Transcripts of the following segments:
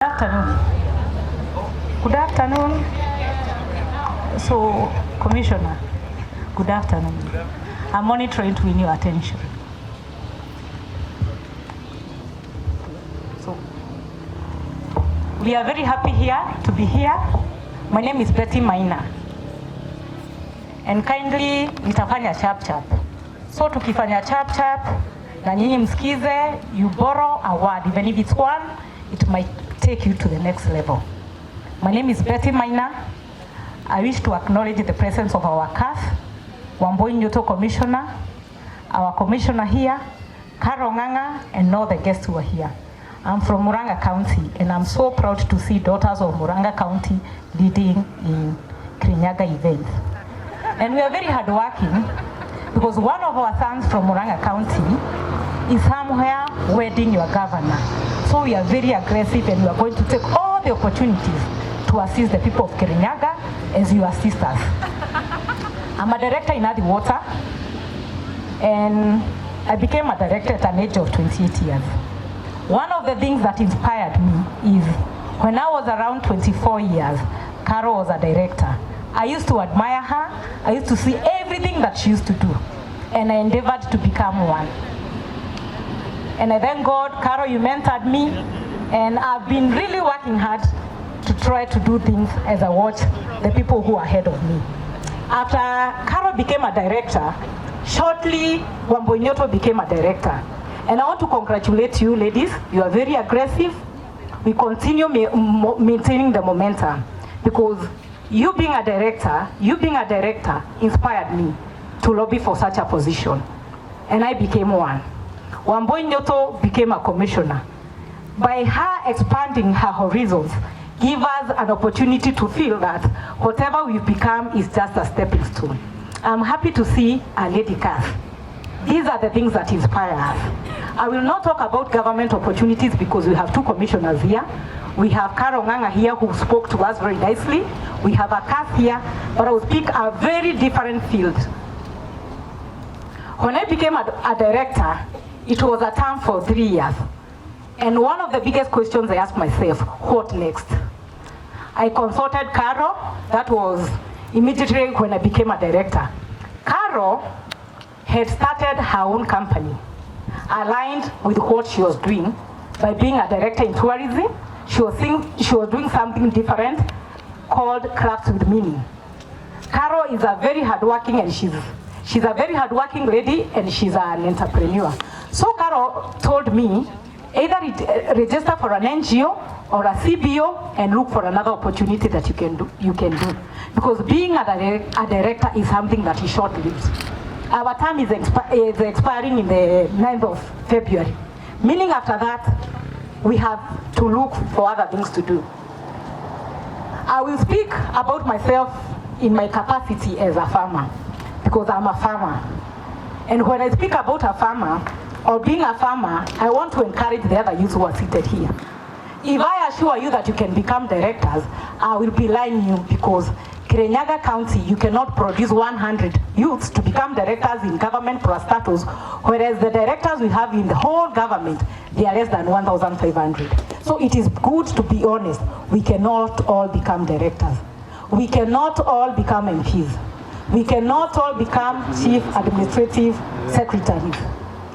Good afternoon. Good afternoon. So, Commissioner, good afternoon. I'm only trying to win your attention. So, we are very happy here to be here. My name is Maina. And kindly, nitafanya chap chap. So, tukifanya chap chap, na nyinyi msikize, you borrow a word. Even if it's one, it might take you to the next level. My name is Maina. I wish to acknowledge the presence of our CAF, Wamboi Nyoto Commissioner, our Commissioner here, Karo Nganga, and all the guests who are here. I'm from Muranga County, and I'm so proud to see daughters of Muranga County leading in Kirinyaga events. And we are very hardworking because one of our sons from Muranga County is somewhere wedding your governor. So we are very aggressive, and we are going to take all the opportunities to assist the people of Kirinyaga as you assist us. I'm a director in Athi Water, and I became a director at an age of 28 years. One of the things that inspired me is when I was around 24 years, Carol was a director. I used to admire her. I used to see everything that she used to do, and I endeavored to become one. And I thank God, Carol, you mentored me, and I've been really working hard to try to do things as I watch the people who are ahead of me. After Carol became a director, shortly Wamboi Nyoto became a director. And I want to congratulate you, ladies. You are very aggressive. We continue maintaining the momentum, because you being a director inspired me to lobby for such a position. And I became one. Wamboi Nyoto became a commissioner. By her expanding her horizons, give us an opportunity to feel that whatever we become is just a stepping stone. I'm happy to see a lady CAF. These are the things that inspire us. I will not talk about government opportunities because we have two commissioners here. We have Karo Nganga here who spoke to us very nicely. We have a CAF here, but I will speak a very different field. When I became a director, it was a term for 3 years. And one of the biggest questions I asked myself, what next? I consulted Caro. That was immediately when I became a director. Caro had started her own company, aligned with what she was doing by being a director in tourism. She was doing something different called Crafts with Meaning. Caro is a very hardworking, and she's a very hardworking lady, and she's an entrepreneur. So Caro told me, either register for an NGO or a CBO and look for another opportunity that you can do. Because being a director is something that is short-lived. Our term is expiring in the 9th of February. Meaning after that, we have to look for other things to do. I will speak about myself in my capacity as a farmer, because I'm a farmer. And when I speak about a farmer, or being a farmer, I want to encourage the other youths who are seated here. If I assure you that you can become directors, I will be lying you, because Kirinyaga County, you cannot produce 100 youths to become directors in government prostatus, whereas the directors we have in the whole government, they are less than 1,500. So it is good to be honest. We cannot all become directors. We cannot all become MPs. We cannot all become chief administrative secretaries.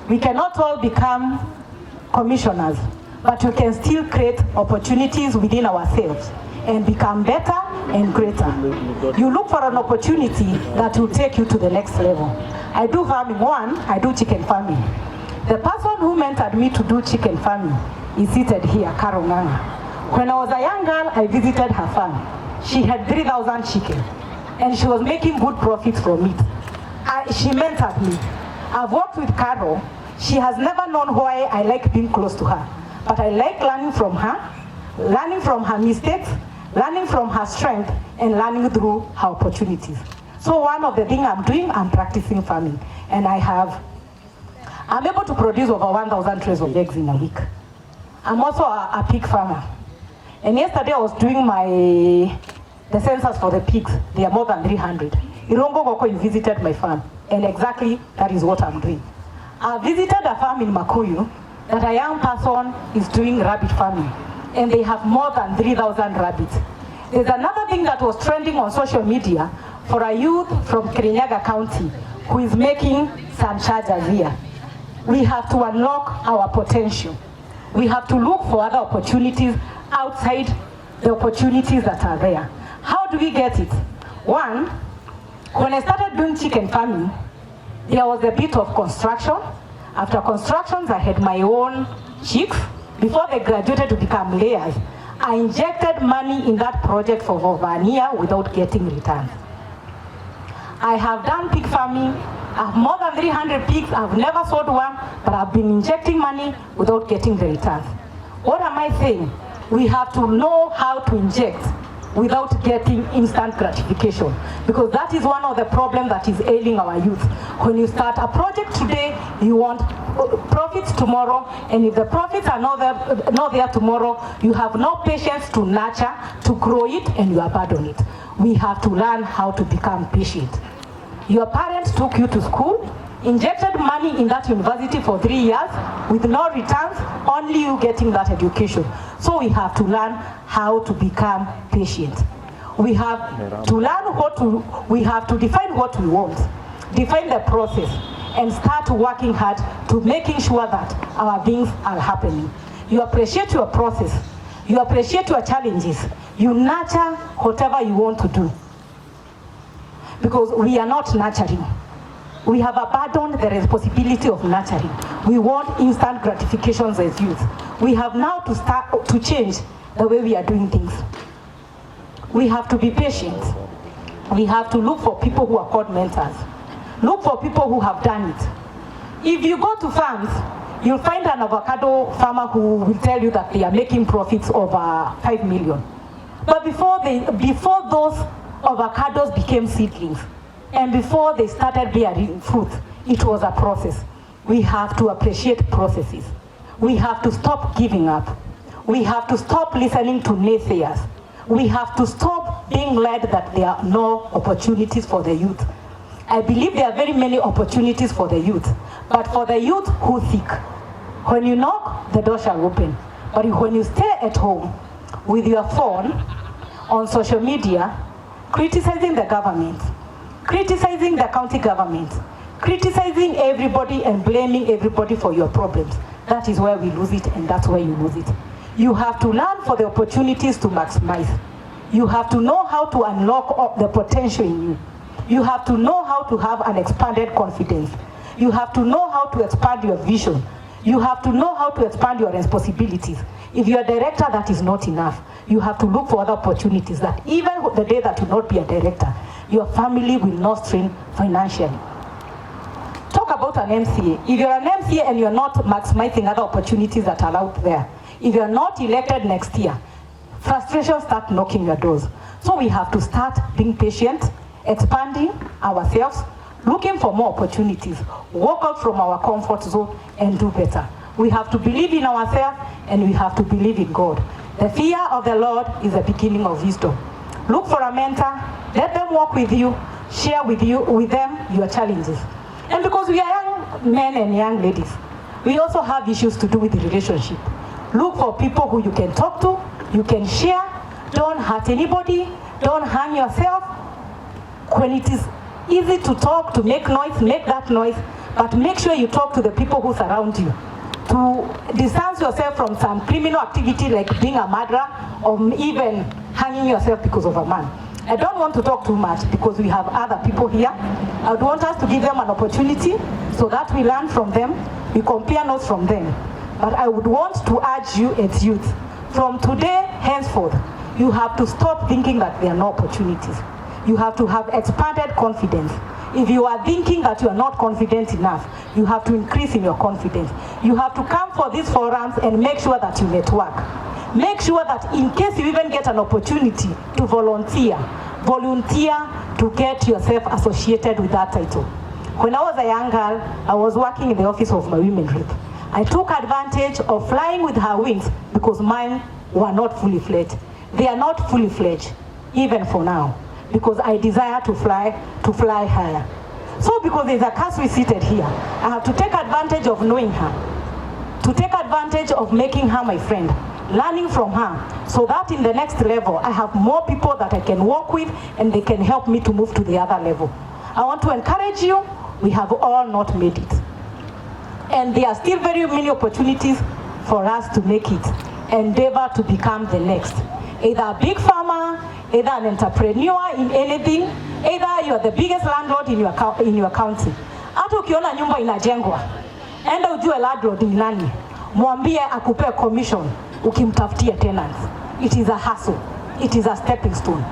We cannot all become commissioners, but we can still create opportunities within ourselves and become better and greater. You look for an opportunity that will take you to the next level. I do farming. One, I do chicken farming. The person who mentored me to do chicken farming is seated here, Karo Nganga. When I was a young girl, I visited her farm. She had 3,000 chicken, and she was making good profits from it. She mentored me. I've worked with Carol. She has never known why I like being close to her. But I like learning from her mistakes, learning from her strength, and learning through her opportunities. So one of the things I'm doing, I'm practicing farming. And I'm able to produce over 1,000 trays of eggs in a week. I'm also a pig farmer. And yesterday I was doing the census for the pigs. They are more than 300. Irongo Goko, you visited my farm. And exactly that is what I'm doing. I visited a farm in Makuyu that a young person is doing rabbit farming. and they have more than 3,000 rabbits. There's another thing that was trending on social media for a youth from Kirinyaga County who is making some chargers here. We have to unlock our potential. We have to look for other opportunities outside the opportunities that are there. How do we get it? One, when I started doing chicken farming, there was a bit of construction. After constructions, I had my own chicks. Before they graduated to become layers, I injected money in that project for over a year without getting returns. I have done pig farming. I have more than 300 pigs. I've never sold one, but I've been injecting money without getting the returns. What am I saying? We have to know how to inject without getting instant gratification, because that is one of the problems that is ailing our youth. When you start a project today, you want profits tomorrow, and if the profits are not there tomorrow, you have no patience to nurture, to grow it, and you abandon it. We have to learn how to become patient. Your parents took you to school, injected money in that university for 3 years with no returns, only you getting that education. So we have to learn how to become patient. We have to learn we have to define what we want, define the process, and start working hard to making sure that our things are happening. You appreciate your process, you appreciate your challenges, you nurture whatever you want to do. Because we are not nurturing. We have abandoned the responsibility of nurturing. We want instant gratifications as youth. We have now to start to change the way we are doing things. We have to be patient. We have to look for people who are called mentors. Look for people who have done it. If you go to farms, you'll find an avocado farmer who will tell you that they are making profits over 5 million. But before those avocados became seedlings, and before they started bearing fruit, it was a process. We have to appreciate processes. We have to stop giving up. We have to stop listening to naysayers. We have to stop being led that there are no opportunities for the youth. I believe there are very many opportunities for the youth, but for the youth who seek. When you knock, the door shall open. But when you stay at home with your phone, on social media, criticizing the government, criticizing the county government, criticizing everybody and blaming everybody for your problems, that is where we lose it, and that's where you lose it. You have to learn for the opportunities to maximize. You have to know how to unlock the potential in you. You have to know how to have an expanded confidence. You have to know how to expand your vision. You have to know how to expand your responsibilities. If you're a director, that is not enough. You have to look for other opportunities that even the day that you not be a director, your family will not strain financially. Talk about an MCA. If you're an MCA and you're not maximizing other opportunities that are out there, if you're not elected next year, frustration start knocking your doors. So we have to start being patient, expanding ourselves, looking for more opportunities, walk out from our comfort zone and do better. We have to believe in ourselves and we have to believe in God. The fear of the Lord is the beginning of wisdom. Look for a mentor, let them walk with you, share with them your challenges. And because we are young men and young ladies, we also have issues to do with the relationship. Look for people who you can talk to, you can share, don't hurt anybody, don't harm yourself. When it is easy to talk, to make noise, make that noise, but make sure you talk to the people who surround you. To distance yourself from some criminal activity like being a murderer or even hanging yourself because of a man. I don't want to talk too much because we have other people here. I would want us to give them an opportunity so that we learn from them, we compare notes from them. But I would want to urge you as youth, from today henceforth, you have to stop thinking that there are no opportunities. You have to have expanded confidence. If you are thinking that you are not confident enough, you have to increase in your confidence. You have to come for these forums and make sure that you network. Make sure that in case you even get an opportunity to volunteer to get yourself associated with that title. When I was a young girl, I was working in the office of my women rep. I took advantage of flying with her wings because mine were not fully fledged. They are not fully fledged, even for now, because I desire to fly higher. So because there's a Kaswi seated here, I have to take advantage of knowing her, to take advantage of making her my friend, learning from her, so that in the next level, I have more people that I can work with and they can help me to move to the other level. I want to encourage you, we have all not made it. And there are still very many opportunities for us to make it. Endeavor to become the next. Either a big farmer, either an entrepreneur in anything, either you are the biggest landlord in your county. Hata ukiona nyumba inajengwa, enda ujue landlord ni nani. Mwambie akupe commission ukimtafutia tenants. It is a hustle. It is a stepping stone.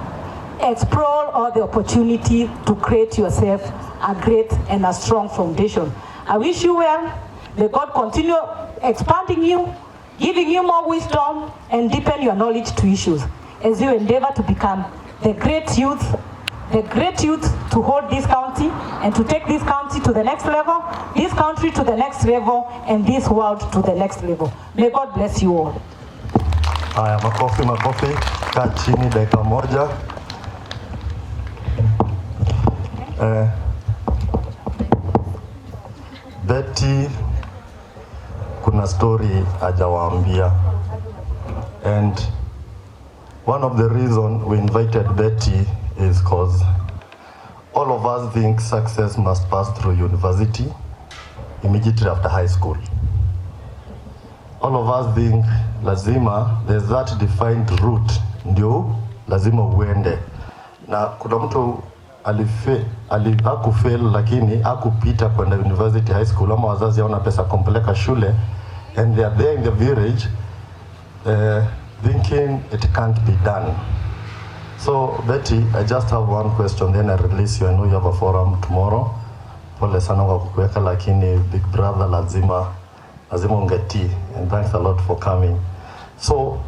Explore all the opportunity to create yourself a great and a strong foundation. I wish you well. May God continue expanding you, giving you more wisdom, and deepen your knowledge to issues as you endeavor to become the great youth to hold this county and to take this county to the next level, this country to the next level, and this world to the next level. May God bless you all. Haya, makofi. Kaa chini dakika moja. Betty, kuna story hajawaambia, and one of the reasons we invited Betty is because all of us think success must pass through university immediately after high school. All of us think lazima there's that defined route ndio lazima uende, na kuna mtu hakufail lakini hakupita kwenda university high school, ama wazazi hawana pesa kumpeleka shule, and they are there in the village thinking it can't be done. So Betty, I just have one question, then I release you. I know you have a forum tomorrow. Pole sana kwa kukuweka, lakini big brother lazima ungetii, and thanks a lot for coming. So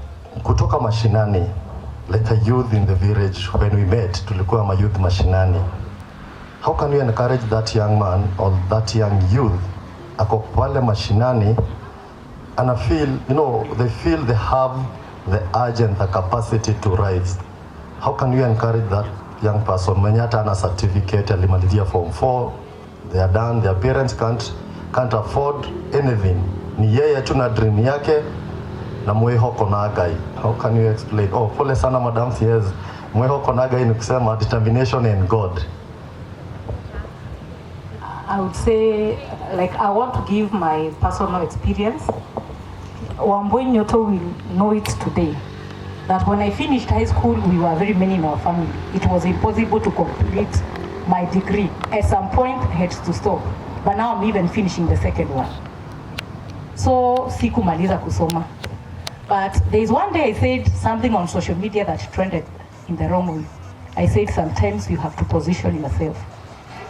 kutoka mashinani, like a youth in the village, when we met, tulikuwa ma youth mashinani. How can you encourage that young man or that young youth ako pale mashinani and I feel, they feel they have the urge and the capacity to rise? How can you encourage that young person? Mwenye hata ana certificate, alimalizia form 4, they are done, their parents can't afford anything. Ni yeye tu na dream yake na mwehoko na agai. How can you explain? Oh, pole sana madam, yes. Mwehoko na agai ni kusema determination in God. I would say, I want to give my personal experience. Wambui Nyoto will know it today, that when I finished high school, we were very many in our family. It was impossible to complete my degree. At some point, I had to stop. But now I'm even finishing the second one. So, sikumaliza kusoma. But there is one day I said something on social media that trended in the wrong way. I said sometimes you have to position yourself.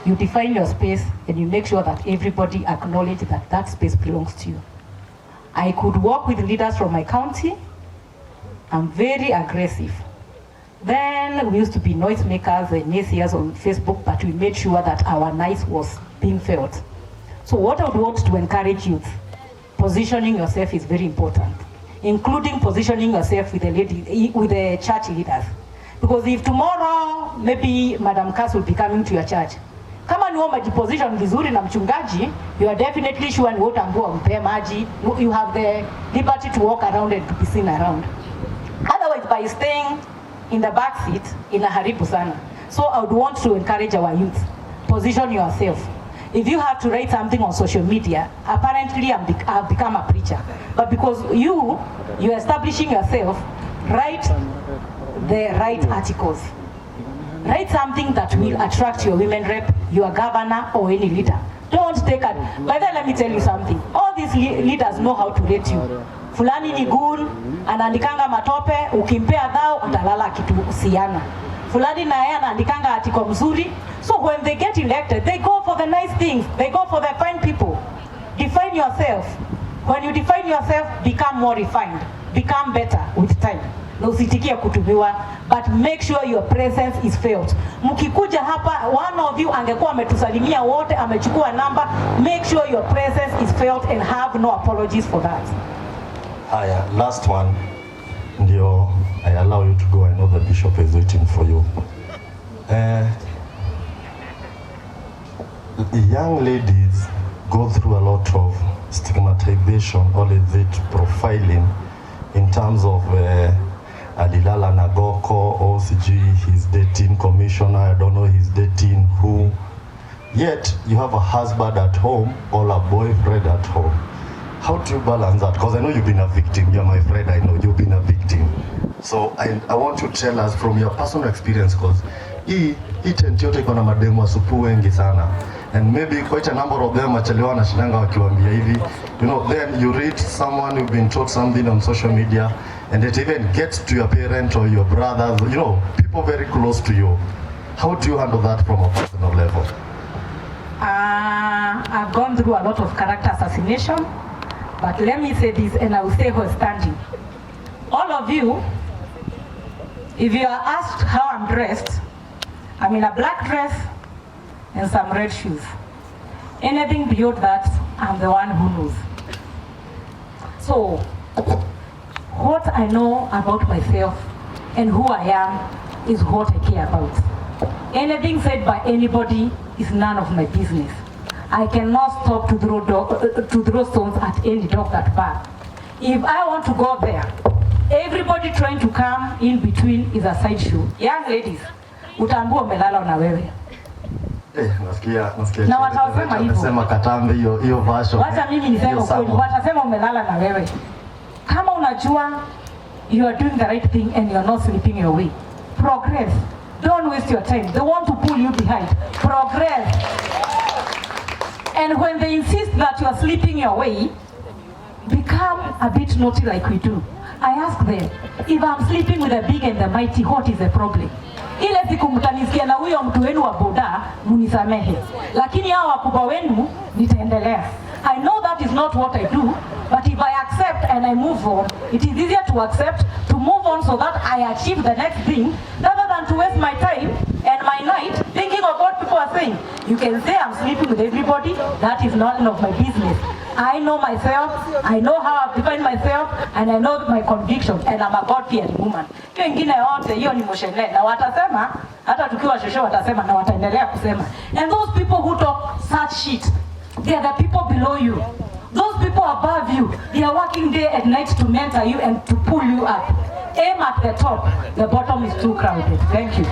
You define your space and you make sure that everybody acknowledges that that space belongs to you. I could work with leaders from my county. I'm very aggressive. Then we used to be noisemakers and naysayers on Facebook, but we made sure that our noise was being felt. So what I would want to encourage youth, positioning yourself is very important, including positioning yourself with the church leaders. Because if tomorrow, maybe Madam Cass will be coming to your church, kama ni woma position vizuri na mchungaji, you are definitely sure and utambua mpe maji, you have the liberty to walk around and to be seen around. Otherwise, by staying in the back seat, inaharibu sana. So I would want to encourage our youth, position yourself. If you have to write something on social media, apparently I've become a preacher. But because you're establishing yourself, write the right articles. Write something that will attract your women rep, your governor, or any leader. Don't take it. But then let me tell you something. All these leaders know how to rate you. Fulani ni goon, anaandikanga matope, ukimpea dhao, utalala kitu usiana. Fulani na yeye anaandikanga article mzuri. So when they get elected, they go for the nice things. They go for the fine people. Define yourself. When you define yourself, become more refined. Become better with time. Na usitikie kutumiwa, but make sure your presence is felt. Mkikuja hapa, one of you angekuwa ametusalimia wote, amechukua namba, make sure your presence is felt and have no apologies for that. Haya, last one. Ndio, I allow you to go. I know the bishop is waiting for you. Young ladies go through a lot of stigmatization, or is it profiling, in terms of alilala Nagoko, OCG, he's dating commissioner, I don't know he's dating who. Yet you have a husband at home or a boyfriend at home. How do you balance that? Because I know you've been a victim. You're my friend, I know you've been a victim. So I want you to tell us from your personal experience, because hii tent yote iko na mademu wasupu wengi sana. And maybe quite a number of them achelewa na shinanga wakiwaambia hivi. You know, then you read someone, you've been taught something on social media, and it even gets to your parent or your brothers, you know, people very close to you. How do you handle that from a personal level? I've gone through a lot of character assassination, but let me say this, and I will stay here standing. All of you, if you are asked how I'm dressed, I'm in a black dress and some red shoes. Anything beyond that, I'm the one who knows. So, what I know about myself and who I am is what I care about. Anything said by anybody is none of my business. I cannot stop to throw stones at any dog that barks. If I want to go there, everybody trying to come in between is a sideshow. Young ladies, utaambua umelala na wewe. Nasikia. Na watasema hivyo. Nasema katambe hiyo version. Wacha mimi niseme ukweli, watasema umelala na wewe. Kama unajua you are doing the right thing and you are not sleeping your way, progress. Don't waste your time. They want to pull you behind. Progress. And when they insist that you are sleeping your way, become a bit naughty like we do. I ask them, if I'm sleeping with the big and the mighty, what is the problem? Ile siku mtanisikia na huyo mtu wenu wa boda, munisamehe. Lakini hao wakubwa wenu, nitaendelea. I know that is not what I do, but if I accept and I move on, it is easier to accept, to move on so that I achieve the next thing, rather than to waste my time and my night thinking of what people are saying. You can say I'm sleeping with everybody, that is none of my business. I know myself, I know how I've defined myself, and I know my conviction, and I'm a God-fearing woman. Hiyo ingine yote, hiyo ni moshene, na watasema, hata tukiwa shosho watasema, na wataendelea kusema. And those people who talk such shit, they are the people below you. Those people above you, they are working day and night to mentor you and to pull you up. Aim at the top, the bottom is too crowded. Thank you.